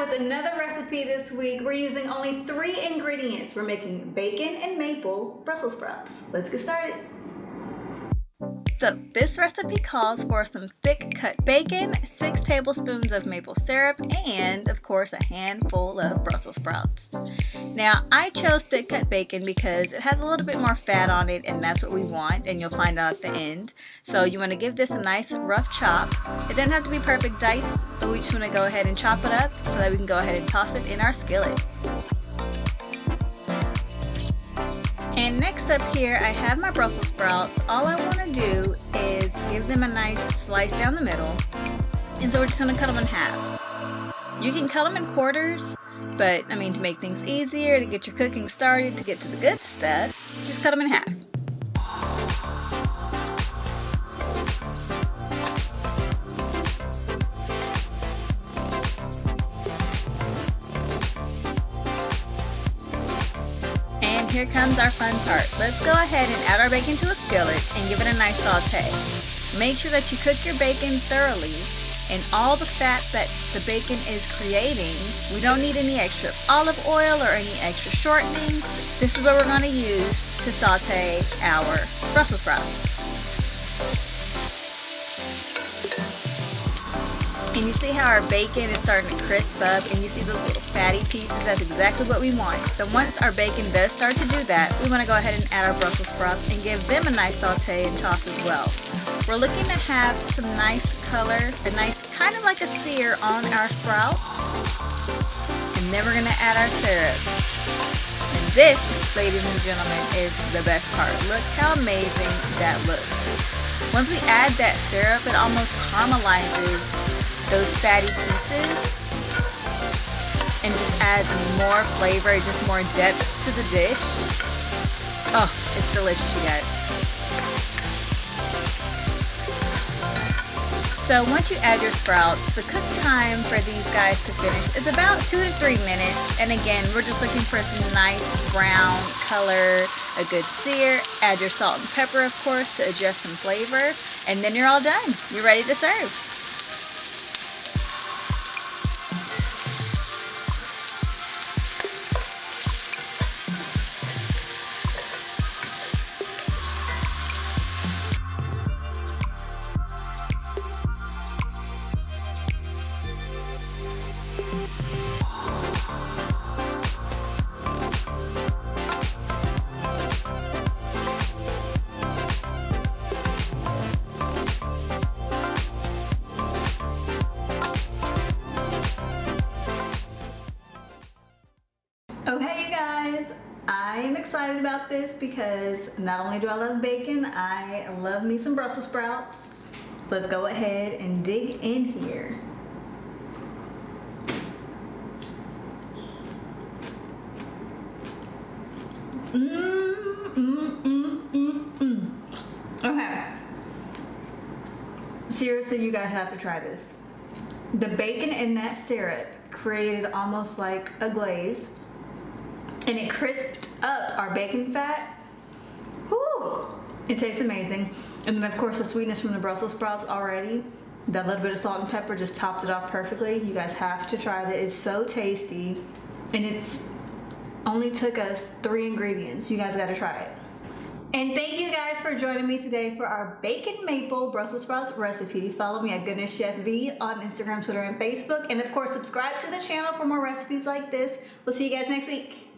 with another recipe this week. We're using only 3 ingredients. We're making bacon and maple Brussels sprouts. Let's get started. So this recipe calls for some thick cut bacon, 6 tablespoons of maple syrup, and of course a handful of Brussels sprouts. Now I chose thick cut bacon because it has a little bit more fat on it, and that's what we want, and you'll find out at the end. So you want to give this a nice rough chop. It doesn't have to be perfect dice, but we just want to go ahead and chop it up so that we can go ahead and toss it in our skillet. And next up here, I have my Brussels sprouts. All I want to do is give them a nice slice down the middle. And so we're just going to cut them in halves. You can cut them in quarters, but I mean, to make things easier, to get your cooking started, to get to the good stuff, just cut them in half. Here comes our fun part. Let's go ahead and add our bacon to a skillet and give it a nice saute. Make sure that you cook your bacon thoroughly, and all the fat that the bacon is creating, we don't need any extra olive oil or any extra shortening. This is what we're going to use to saute our Brussels sprouts. And you see how our bacon is starting to crisp up, and you see those little fatty pieces? That's exactly what we want. So once our bacon does start to do that, we want to go ahead and add our Brussels sprouts and give them a nice saute and toss as well. We're looking to have some nice color, a nice kind of like a sear on our sprouts. And then we're going to add our syrup. And this, ladies and gentlemen, is the best part. Look how amazing that looks. Once we add that syrup, it almost caramelizes those fatty pieces and just adds more flavor, just more depth to the dish. Oh, it's delicious, you guys. So once you add your sprouts, the cook time for these guys to finish is about 2 to 3 minutes. And again, we're just looking for some nice brown color, a good sear. Add your salt and pepper, of course, to adjust some flavor. And then you're all done. You're ready to serve. Okay, you guys, I am excited about this because not only do I love bacon, I love me some Brussels sprouts. Let's go ahead and dig in here. Okay. Seriously, you guys have to try this. The bacon in that syrup created almost like a glaze, and it crisped up our bacon fat. Woo! It tastes amazing. And then of course the sweetness from the Brussels sprouts already, that little bit of salt and pepper just tops it off perfectly. You guys have to try that. It's so tasty, and it's only took us 3 ingredients. You guys gotta try it. And thank you guys for joining me today for our bacon maple Brussels sprouts recipe. Follow me at Goodness Chef V on Instagram, Twitter, and Facebook. And of course, subscribe to the channel for more recipes like this. We'll see you guys next week.